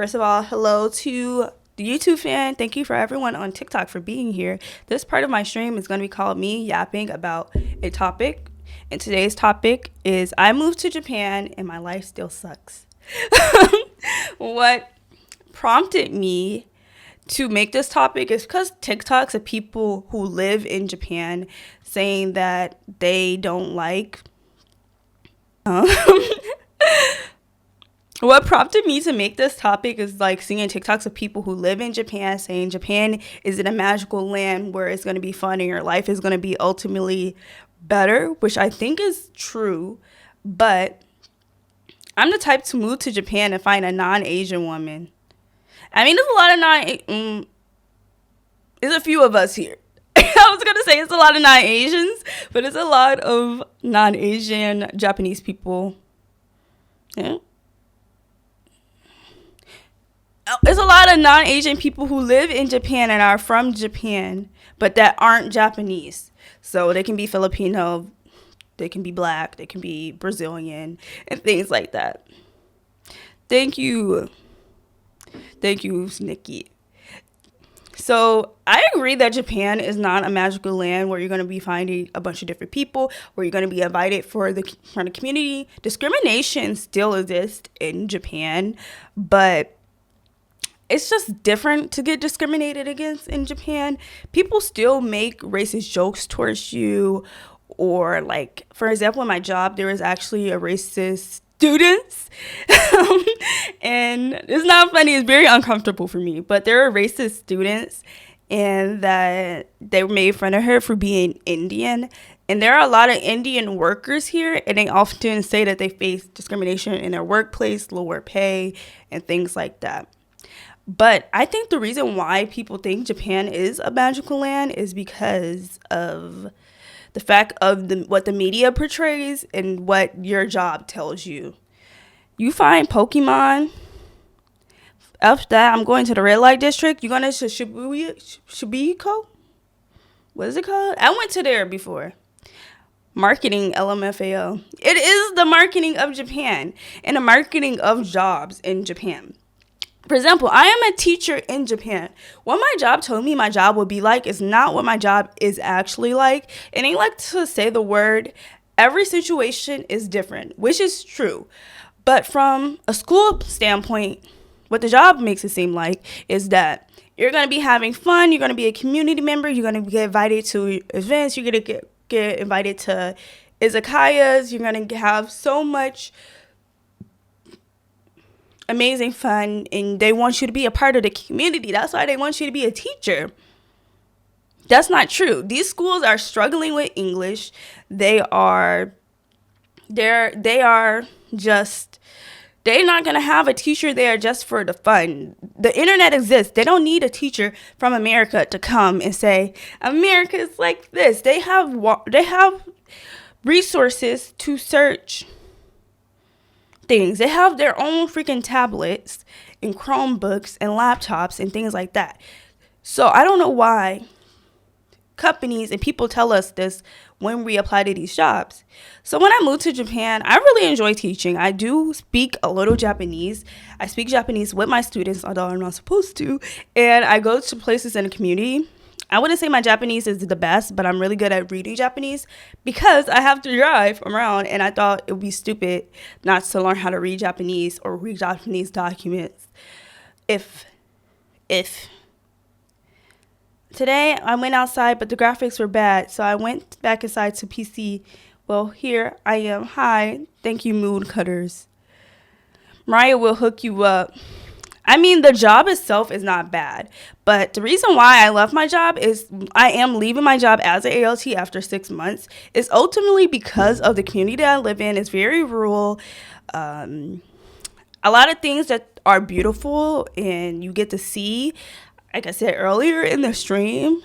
First of all, hello to the YouTube fan. Thank you for everyone on TikTok for being here. This part of my stream is going to be called me yapping about a topic. And today's topic is I moved to Japan and my life still sucks. What prompted me to make this topic is because TikToks of people who live in Japan saying that they don't like. What prompted me to make this topic is like seeing TikToks of people who live in Japan saying Japan isn't a magical land where it's going to be fun and your life is going to be ultimately better, which I think is true. But I'm the type to move to Japan and find a non-Asian woman. I mean, there's a lot of there's a few of us here. I was going to say it's a lot of non-Asians, but it's a lot of non-Asian Japanese people. Yeah. There's a lot of non-Asian people who live in Japan and are from Japan, but that aren't Japanese. So they can be Filipino, they can be black, they can be Brazilian, and things like that. Thank you. Thank you, Nikki. So I agree that Japan is not a magical land where you're going to be finding a bunch of different people, where you're going to be invited for the community. Discrimination still exists in Japan, but it's just different to get discriminated against in Japan. People still make racist jokes towards you. Or like, for example, in my job, there was actually a racist student. And it's not funny. It's very uncomfortable for me. But there are racist students and that they made fun of her for being Indian. And there are a lot of Indian workers here. And they often say that they face discrimination in their workplace, lower pay, and things like that. But I think the reason why people think Japan is a magical land is because of the fact of what the media portrays and what your job tells you. You find Pokemon. After that, I'm going to the red light district. You're going to Shibuya? What is it called? I went to there before. Marketing, LMFAO. It is the marketing of Japan and the marketing of jobs in Japan. For example, I am a teacher in Japan. What my job told me my job would be like is not what my job is actually like. And they like to say the word, every situation is different, which is true. But from a school standpoint, what the job makes it seem like is that you're going to be having fun. You're going to be a community member. You're going to get invited to events. You're going to get invited to izakayas. You're going to have so much amazing fun, and they want you to be a part of the community. That's why they want you to be a teacher. That's not true. These schools are struggling with English. They're not going to have a teacher there just for the fun. The internet exists. They don't need a teacher from America to come and say America is like this. They have resources to search things. They have their own freaking tablets and Chromebooks and laptops and things like that. So I don't know why companies and people tell us this when we apply to these jobs. So when I moved to Japan, I really enjoy teaching. I do speak a little Japanese. I speak Japanese with my students, although I'm not supposed to. And I go to places in the community. I wouldn't say my Japanese is the best, but I'm really good at reading Japanese because I have to drive around, and I thought it would be stupid not to learn how to read Japanese or read Japanese documents. If today I went outside, but the graphics were bad, so I went back inside to PC. Well, here I am. Hi. Thank you, Mood Cutters. Mariah will hook you up. I mean, the job itself is not bad, but the reason why I left my job is I am leaving my job as an ALT after 6 months is ultimately because of the community that I live in. It's very rural. A lot of things that are beautiful and you get to see, like I said earlier in the stream,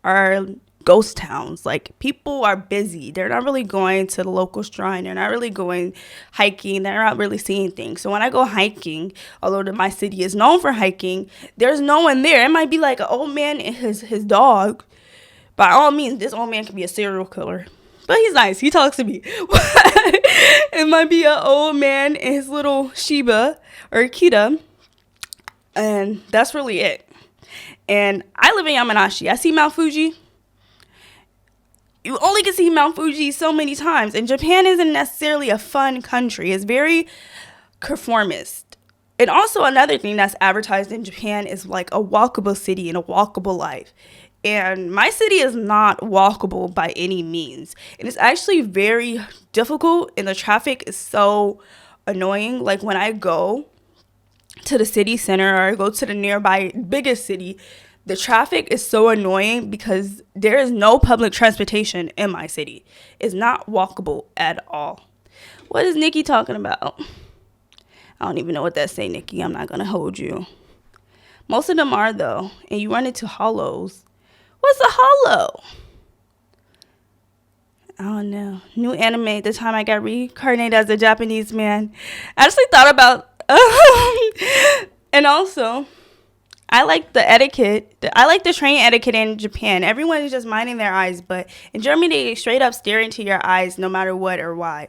are ghost towns. Like, people are busy. They're not really going to the local shrine. They're not really going hiking. They're not really seeing things. So when I go hiking, although my city is known for hiking, there's no one there. It might be like an old man and his dog. By all means, this old man could be a serial killer. But he's nice. He talks to me. It might be an old man and his little Shiba or Akita. And that's really it. And I live in Yamanashi. I see Mount Fuji. You only can see Mount Fuji so many times. And Japan isn't necessarily a fun country. It's very conformist. And also another thing that's advertised in Japan is like a walkable city and a walkable life. And my city is not walkable by any means. And it's actually very difficult, and the traffic is so annoying. Like when I go to the city center or I go to the nearby biggest city, the traffic is so annoying because there is no public transportation in my city. It's not walkable at all. What is Nikki talking about? I don't even know what that's saying, Nikki. I'm not going to hold you. Most of them are, though. And you run into hollows. What's a hollow? I don't know. New anime, the time I got reincarnated as a Japanese man. I actually thought about... and also... I like the etiquette. I like the train etiquette in Japan. Everyone is just minding their eyes, but in Germany, they straight up stare into your eyes no matter what or why.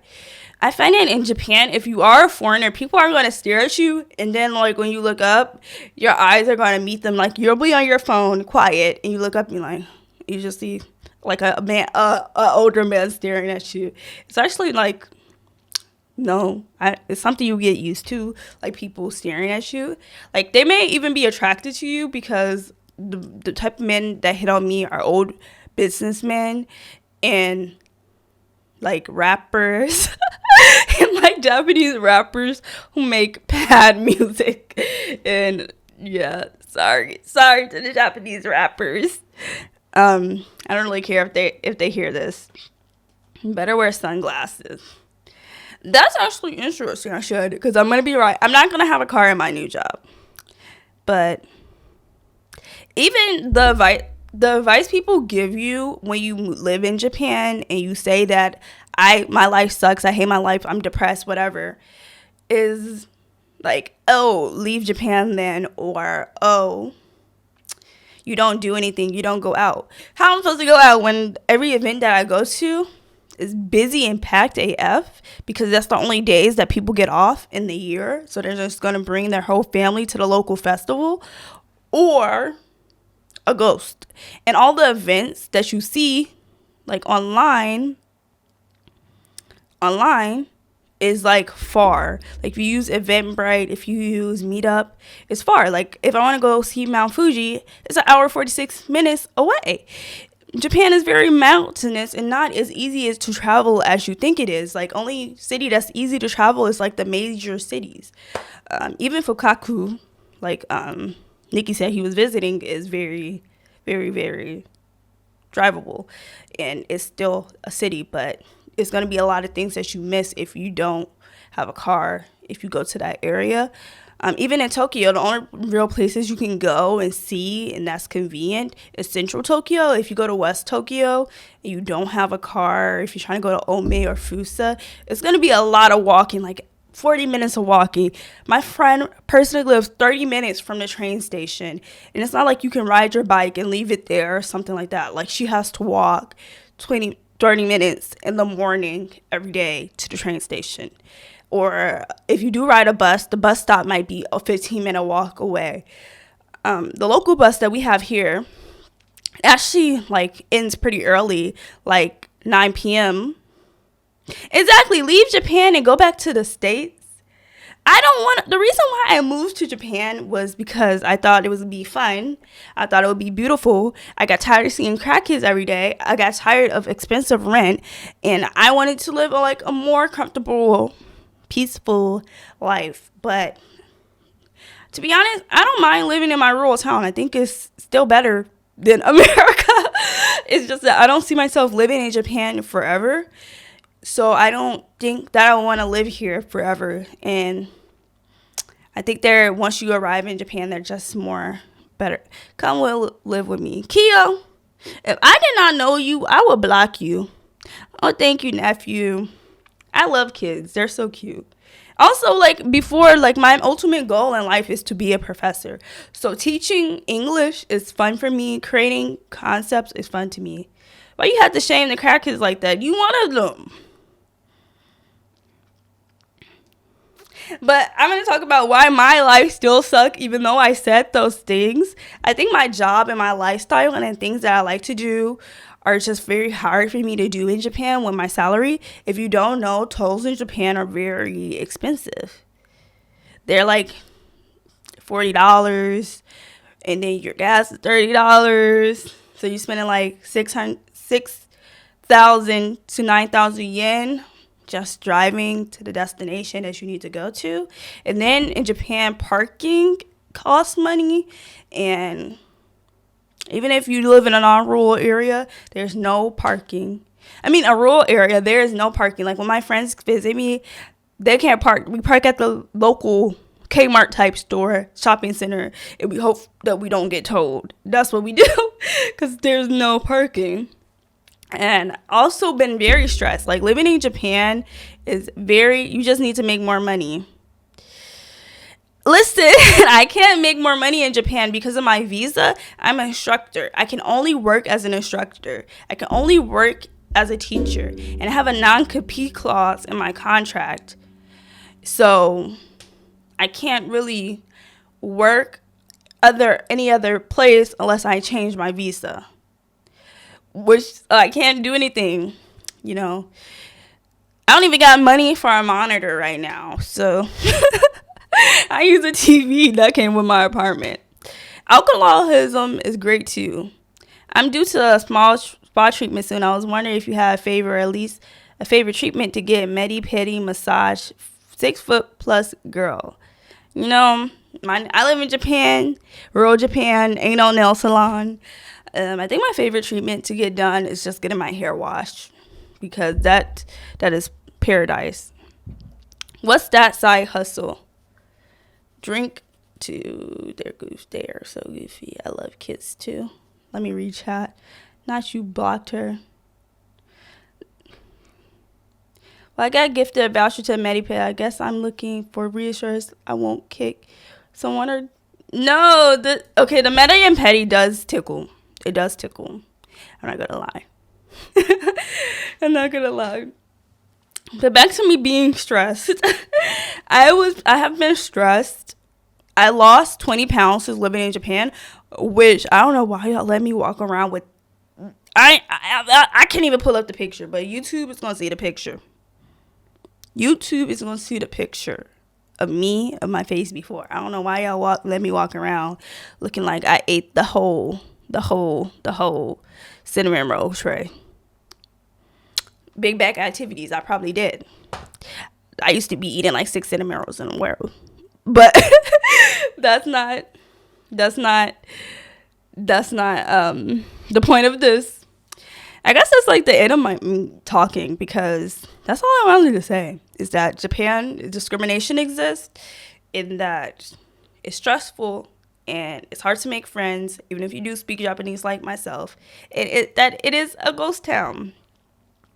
I find it in Japan, if you are a foreigner, people are going to stare at you, and then like when you look up, your eyes are going to meet them. Like you'll be on your phone, quiet, and you look up and you just see like a older man staring at you. It's actually like... No, it's something you get used to, like people staring at you. Like they may even be attracted to you because the type of men that hit on me are old businessmen and like rappers and like Japanese rappers who make bad music. And yeah, sorry to the Japanese rappers. I don't really care if they hear this. You better wear sunglasses. That's actually interesting. I should, because I'm going to be right. I'm not going to have a car in my new job. But even the advice people give you when you live in Japan and you say that my life sucks, I hate my life, I'm depressed, whatever, is like, oh, leave Japan then, or oh, you don't do anything, you don't go out. How am I supposed to go out when every event that I go to is busy and packed AF, because that's the only days that people get off in the year, so they're just going to bring their whole family to the local festival, or a ghost. And all the events that you see like online is like far. Like if you use Eventbrite, if you use Meetup, it's far. Like if I want to go see Mount Fuji, it's an hour 46 minutes away. Japan is very mountainous and not as easy as to travel as you think it is. Like only city that's easy to travel is like the major cities. Even Fukaku, like Nikki said he was visiting, is very, very, very drivable, and it's still a city, but it's going to be a lot of things that you miss if you don't have a car, if you go to that area. Even in Tokyo, the only real places you can go and see, and that's convenient, is central Tokyo. If you go to West Tokyo and you don't have a car, if you're trying to go to Ome or Fusa, it's going to be a lot of walking, like 40 minutes of walking. My friend personally lives 30 minutes from the train station, and it's not like you can ride your bike and leave it there or something like that. Like she has to walk 30 minutes in the morning every day to the train station. Or if you do ride a bus, the bus stop might be a 15-minute walk away. The local bus that we have here actually like ends pretty early, like 9 p.m. Exactly. Leave Japan and go back to the States. The reason why I moved to Japan was because I thought it would be fun. I thought it would be beautiful. I got tired of seeing crackheads every day. I got tired of expensive rent, and I wanted to live a more comfortable, peaceful life. But to be honest, I don't mind living in my rural town. I think it's still better than America. It's just that I don't see myself living in Japan forever. So I don't think that I want to live here forever. And I think once you arrive in Japan, they're just more better. Come live with me. Keo, if I did not know you, I would block you. Oh, thank you, nephew. I love kids. They're so cute. Also, my ultimate goal in life is to be a professor. So teaching English is fun for me. Creating concepts is fun to me. Why you have to shame the crackheads like that? You one of them. But I'm going to talk about why my life still sucks, even though I said those things. I think my job and my lifestyle and the things that I like to do are just very hard for me to do in Japan with my salary. If you don't know, tolls in Japan are very expensive. They're like $40, and then your gas is $30. So you're spending like 6,000 to 9,000 yen just driving to the destination that you need to go to. And then in Japan, parking costs money. And even if you live in a non-rural area, there's no parking. I mean, a rural area, there is no parking. Like when my friends visit me, they can't park. We park at the local Kmart type store, shopping center, and we hope that we don't get towed. That's what we do because there's no parking. And also been very stressed. Like living in Japan is you just need to make more money. Listen, I can't make more money in Japan because of my visa. I'm an instructor. I can only work as an instructor. I can only work as a teacher. And I have a non-compete clause in my contract. So I can't really work any other place unless I change my visa. Which I can't do anything, you know. I don't even got money for a monitor right now. So I use a TV that came with my apartment. Alcoholism is great too. I'm due to a small spa treatment soon. I was wondering if you had at least a favorite treatment to get mani-pedi massage 6 foot plus girl. You know, I live in Japan, rural Japan, ain't no nail salon. I think my favorite treatment to get done is just getting my hair washed because that is paradise. What's that side hustle? Drink to their goose. They are so goofy. I love kids too. Let me read chat. Not you blocked her. Well, I got gifted a voucher to Medipay. I guess I'm looking for reassurance I won't kick someone or... No, the Medi and Petty does tickle. It does tickle. I'm not gonna lie. I'm not gonna lie. But back to me being stressed. I have been stressed. I lost 20 pounds since living in Japan, which I don't know why y'all let me walk around with. I can't even pull up the picture, but YouTube is gonna see the picture. YouTube is gonna see the picture of me, of my face before. I don't know why y'all let me walk around looking like I ate the whole cinnamon roll tray. Big back activities, I probably did. I used to be eating like 6 cinnamon rolls in a row. But that's not the point of this. I guess that's like the end of my talking because that's all I wanted to say is that Japan discrimination exists, in that it's stressful and it's hard to make friends, even if you do speak Japanese like myself. It is a ghost town.